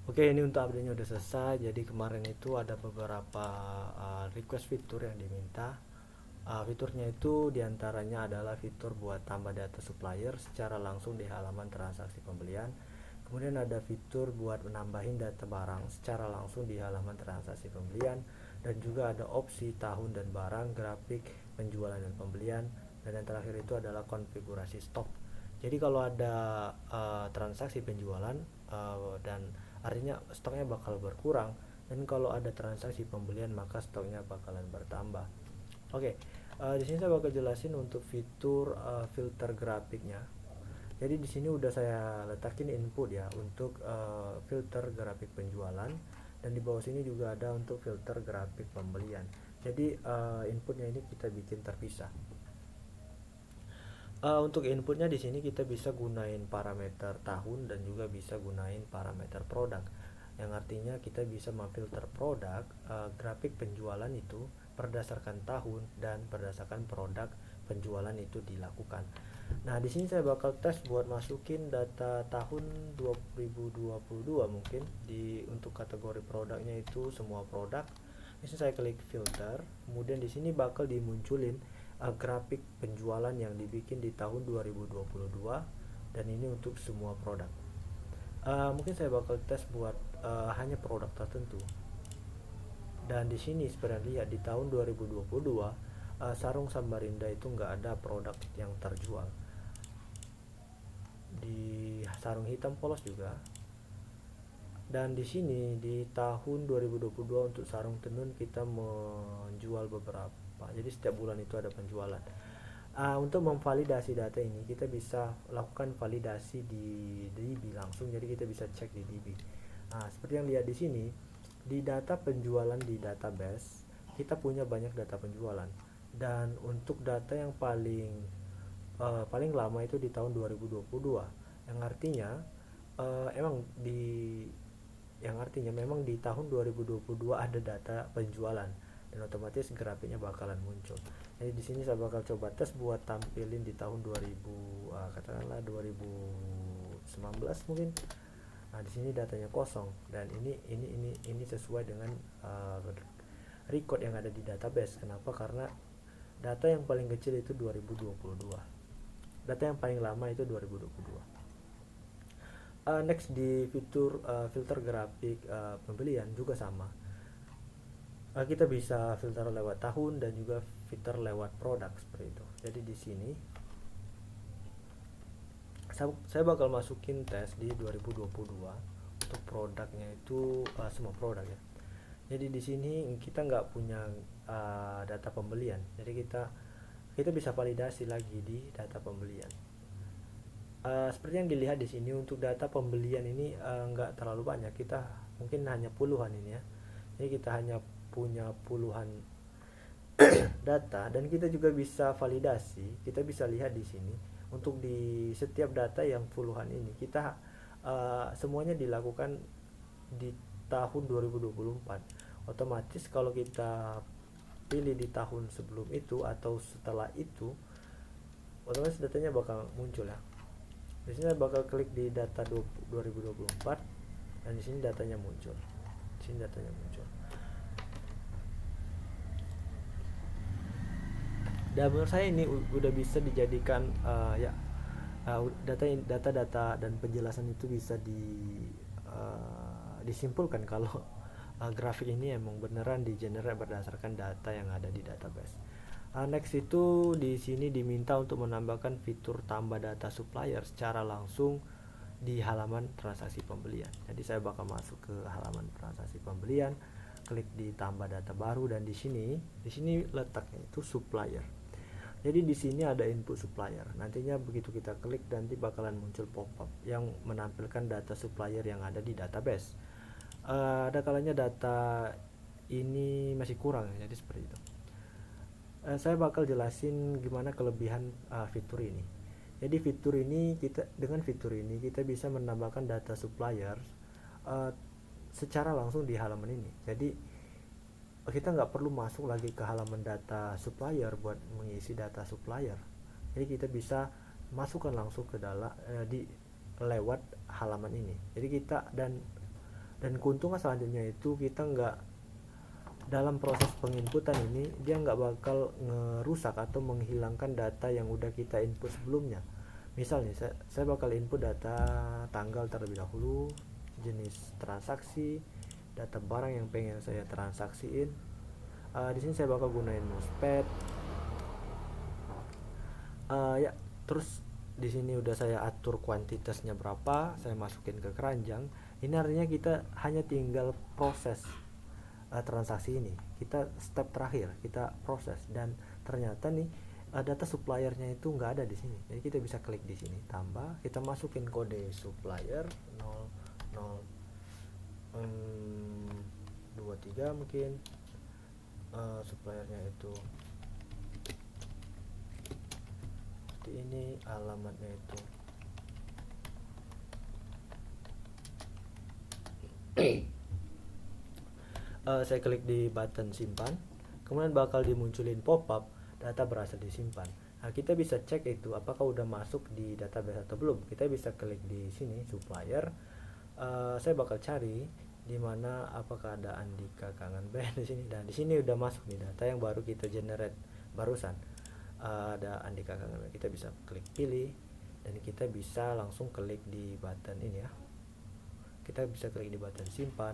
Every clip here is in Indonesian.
Oke, ini untuk update-nya udah selesai. Jadi kemarin itu ada beberapa request fitur yang diminta. Fiturnya itu diantaranya adalah fitur buat tambah data supplier secara langsung di halaman transaksi pembelian. Kemudian ada fitur buat menambahin data barang secara langsung di halaman transaksi pembelian. Dan juga ada opsi tahun dan barang, grafik, penjualan dan pembelian. Dan yang terakhir itu adalah konfigurasi stok. Jadi kalau ada transaksi penjualan dan artinya stoknya bakal berkurang, dan kalau ada transaksi pembelian maka stoknya bakalan bertambah. Oke, di sini saya bakal jelasin untuk fitur filter grafiknya. Jadi di sini udah saya letakin input ya untuk filter grafik penjualan, dan di bawah sini juga ada untuk filter grafik pembelian. Jadi inputnya ini kita bikin terpisah. Untuk inputnya di sini kita bisa gunain parameter tahun dan juga bisa gunain parameter produk. Yang artinya kita bisa memfilter produk grafik penjualan itu berdasarkan tahun dan berdasarkan produk penjualan itu dilakukan. Nah, di sini saya bakal tes buat masukin data tahun 2022 mungkin di untuk kategori produknya itu semua produk. Di sini saya klik filter, kemudian di sini bakal dimunculin grafik penjualan yang dibikin di tahun 2022, dan ini untuk semua produk. Mungkin saya bakal tes buat hanya produk tertentu. Dan di sini seperti lihat di tahun 2022 sarung Samarinda itu nggak ada produk yang terjual. Di sarung hitam polos juga. Dan di sini di tahun 2022 untuk sarung tenun kita menjual beberapa. Jadi setiap bulan itu ada penjualan. Untuk memvalidasi data ini kita bisa lakukan validasi di DB langsung. Jadi kita bisa cek di DB. Seperti yang lihat di sini, di data penjualan di database kita punya banyak data penjualan. Dan untuk data yang paling lama itu di tahun 2022, yang artinya emang di yang artinya memang di tahun 2022 ada data penjualan, dan otomatis grafiknya bakalan muncul. Jadi di sini saya bakal coba tes buat tampilin di tahun 2000, katakanlah 2019 mungkin. Nah, di sini datanya kosong, dan ini sesuai dengan record yang ada di database. Kenapa? Karena data yang paling kecil itu 2022. Data yang paling lama itu 2022. Next di fitur filter grafik pembelian juga sama. Kita bisa filter lewat tahun dan juga filter lewat produk seperti itu. Jadi di sini saya bakal masukin tes di 2022 untuk produknya itu semua produk ya. Jadi di sini kita nggak punya data pembelian. Jadi kita bisa validasi lagi di data pembelian. Seperti yang dilihat di sini untuk data pembelian ini nggak terlalu banyak. Kita mungkin hanya puluhan ini ya. Jadi kita hanya punya puluhan data, dan kita juga bisa validasi. Kita bisa lihat di sini untuk di setiap data yang puluhan ini kita semuanya dilakukan di tahun 2024. Otomatis kalau kita pilih di tahun sebelum itu atau setelah itu, otomatis datanya bakal muncul ya. Di sini bakal klik di data 2024, dan di sini datanya muncul. Di sini datanya muncul. Dan menurut saya ini udah bisa dijadikan ya data-data dan penjelasan itu bisa disimpulkan kalau grafik ini emang beneran di-generate berdasarkan data yang ada di database. Next itu di sini diminta untuk menambahkan fitur tambah data supplier secara langsung di halaman transaksi pembelian. Jadi saya bakal masuk ke halaman transaksi pembelian, klik di tambah data baru, dan di sini letaknya itu supplier. Jadi di sini ada input supplier. Nantinya begitu kita klik nanti bakalan muncul pop-up yang menampilkan data supplier yang ada di database. Ada kalanya data ini masih kurang, jadi seperti itu. Saya bakal jelasin gimana kelebihan fitur ini. Jadi dengan fitur ini kita bisa menambahkan data supplier uh, secara langsung di halaman ini. Jadi kita nggak perlu masuk lagi ke halaman data supplier buat mengisi data supplier. Jadi kita bisa masukkan langsung ke dalam di lewat halaman ini. Jadi kita dan Dan keuntungan selanjutnya itu kita nggak, dalam proses penginputan ini dia nggak bakal ngerusak atau menghilangkan data yang udah kita input sebelumnya. Misalnya saya bakal input data tanggal terlebih dahulu, jenis transaksi, data barang yang pengen saya transaksiin. Di sini saya bakal gunain mousepad. Ya, terus di sini udah saya atur kuantitasnya berapa, saya masukin ke keranjang. Ini artinya kita hanya tinggal proses transaksi ini. Kita step terakhir kita proses, dan ternyata nih data suppliernya itu nggak ada di sini. Jadi kita bisa klik di sini tambah, kita masukin kode supplier 0023 mungkin. Suppliernya itu seperti ini, alamatnya itu saya klik di button simpan, kemudian bakal dimunculin pop-up data berhasil disimpan. Nah, kita bisa cek itu apakah udah masuk di database atau belum. Kita bisa klik di sini supplier. Saya bakal cari di mana apakah ada Andika Kangen Band di sini. Dan di sini udah masuk nih data yang baru kita generate barusan. Ada Andika Kangen Band. Kita bisa klik pilih dan kita bisa langsung klik di button ini ya. Kita bisa klik di button simpan,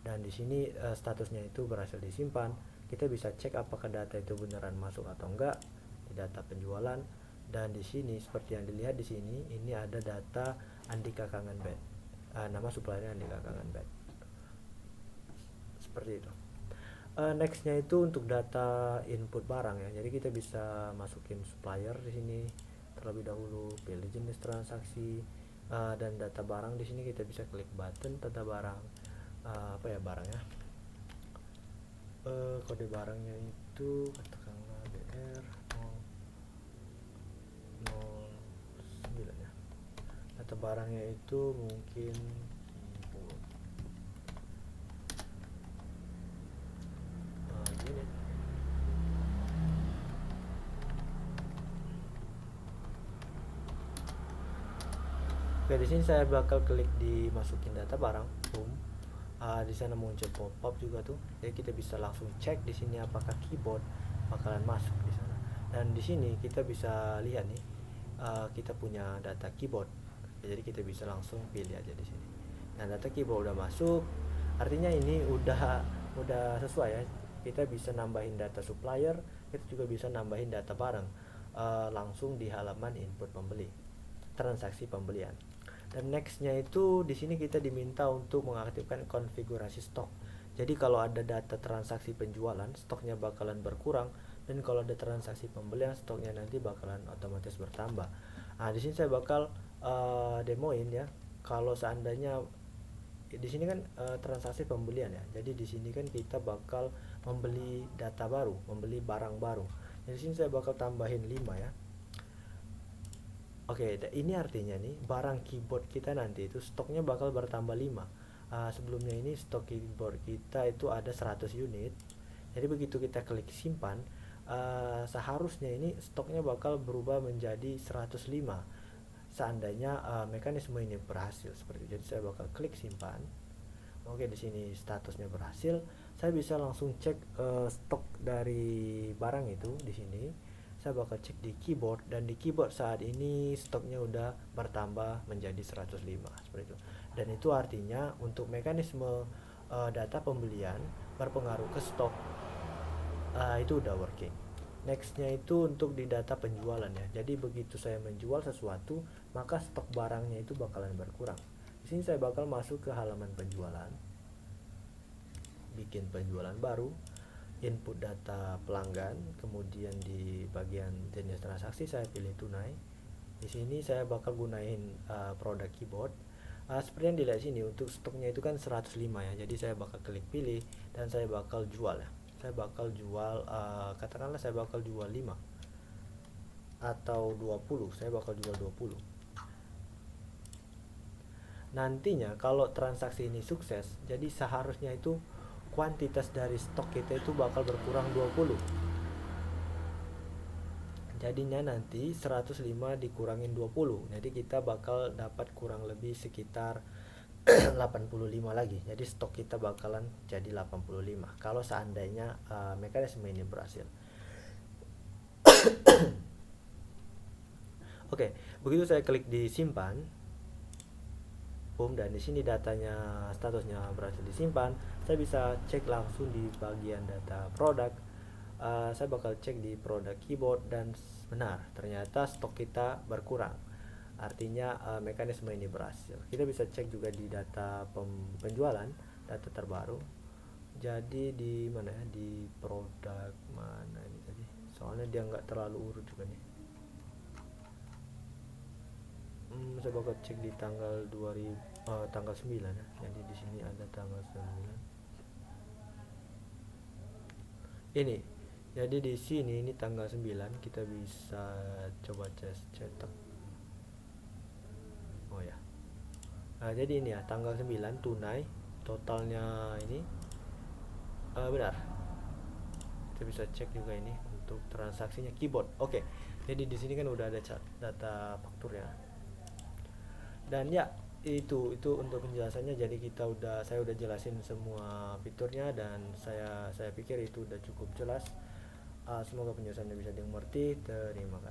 dan di sini statusnya itu berhasil disimpan. Kita bisa cek apakah data itu beneran masuk atau enggak di data penjualan. Dan di sini seperti yang dilihat di sini, ini ada data Andika Kangen Band, nama suppliernya Andika Kangen Band, seperti itu. Nextnya itu untuk data input barang ya. Jadi kita bisa masukin supplier di sini terlebih dahulu, pilih jenis transaksi, dan data barang. Di sini kita bisa klik button data barang, apa ya barangnya, kode barangnya itu katakanlah BR 009 ya. Data barangnya itu mungkin gini. Oke, di sini saya bakal klik di masukin data barang, boom. Di sana muncul pop-up juga tuh. Jadi kita bisa langsung cek di sini apakah keyboard bakalan masuk di sana. Dan di sini kita bisa lihat nih, kita punya data keyboard. Jadi kita bisa langsung pilih aja di sini. Nah, data keyboard udah masuk. Artinya ini udah sesuai ya. Kita bisa nambahin data supplier, kita juga bisa nambahin data barang langsung di halaman input pembeli, transaksi pembelian. Dan nextnya itu di sini kita diminta untuk mengaktifkan konfigurasi stok. Jadi kalau ada data transaksi penjualan, stoknya bakalan berkurang, dan kalau ada transaksi pembelian, stoknya nanti bakalan otomatis bertambah. Nah, di sini saya bakal demoin ya. Kalau seandainya di sini kan transaksi pembelian ya. Jadi di sini kan kita bakal membeli data baru, membeli barang baru. Di sini saya bakal tambahin 5 ya. Oke, ini artinya nih barang keyboard kita nanti itu stoknya bakal bertambah 5. Sebelumnya ini stok keyboard kita itu ada 100 unit. Jadi begitu kita klik simpan, seharusnya ini stoknya bakal berubah menjadi 105 seandainya mekanisme ini berhasil seperti itu. Jadi saya bakal klik simpan. Oke, di sini statusnya berhasil. Saya bisa langsung cek stok dari barang itu di sini. Saya bakal cek di keyboard, dan di keyboard saat ini stoknya udah bertambah menjadi 105 seperti itu. Dan itu artinya untuk mekanisme data pembelian berpengaruh ke stok, itu udah working. Nextnya itu untuk di data penjualan ya. Jadi begitu saya menjual sesuatu, maka stok barangnya itu bakalan berkurang. Di sini saya bakal masuk ke halaman penjualan, bikin penjualan baru, input data pelanggan, kemudian di bagian jenis transaksi saya pilih tunai. Di sini saya bakal gunain produk keyboard. Seperti yang dilihat sini, untuk stoknya itu kan 105 ya. Jadi saya bakal klik pilih dan saya bakal jual ya. Saya bakal jual katakanlah saya bakal jual 5 atau 20. Saya bakal jual 20. Nantinya kalau transaksi ini sukses, jadi seharusnya itu kuantitas dari stok kita itu bakal berkurang 20. Jadinya nanti 105 dikurangin 20. Jadi kita bakal dapat kurang lebih sekitar 85 lagi. Jadi stok kita bakalan jadi 85 kalau seandainya mekanisme ini berhasil. Oke, begitu saya klik di simpan, dan di sini datanya statusnya berhasil disimpan, saya bisa cek langsung di bagian data produk. Saya bakal cek di produk keyboard dan benar, ternyata stok kita berkurang. Artinya mekanisme ini berhasil. Kita bisa cek juga di data penjualan, data terbaru. Jadi di mana ya, di produk mana ini tadi? Soalnya dia nggak terlalu urut juga nih. Saya bakal cek di tanggal 2000, tanggal 9 ya. Jadi di sini ada tanggal 9. Ini. Jadi di sini ini tanggal 9 kita bisa coba cetak. Oh ya. Nah, jadi ini ya tanggal 9 tunai totalnya ini benar. Kita bisa cek juga ini untuk transaksinya keyboard. Oke. Jadi di sini kan udah ada data fakturnya. Dan ya itu untuk penjelasannya. Jadi saya udah jelasin semua fiturnya dan saya pikir itu udah cukup jelas. Semoga penjelasannya bisa dimengerti. Terima kasih.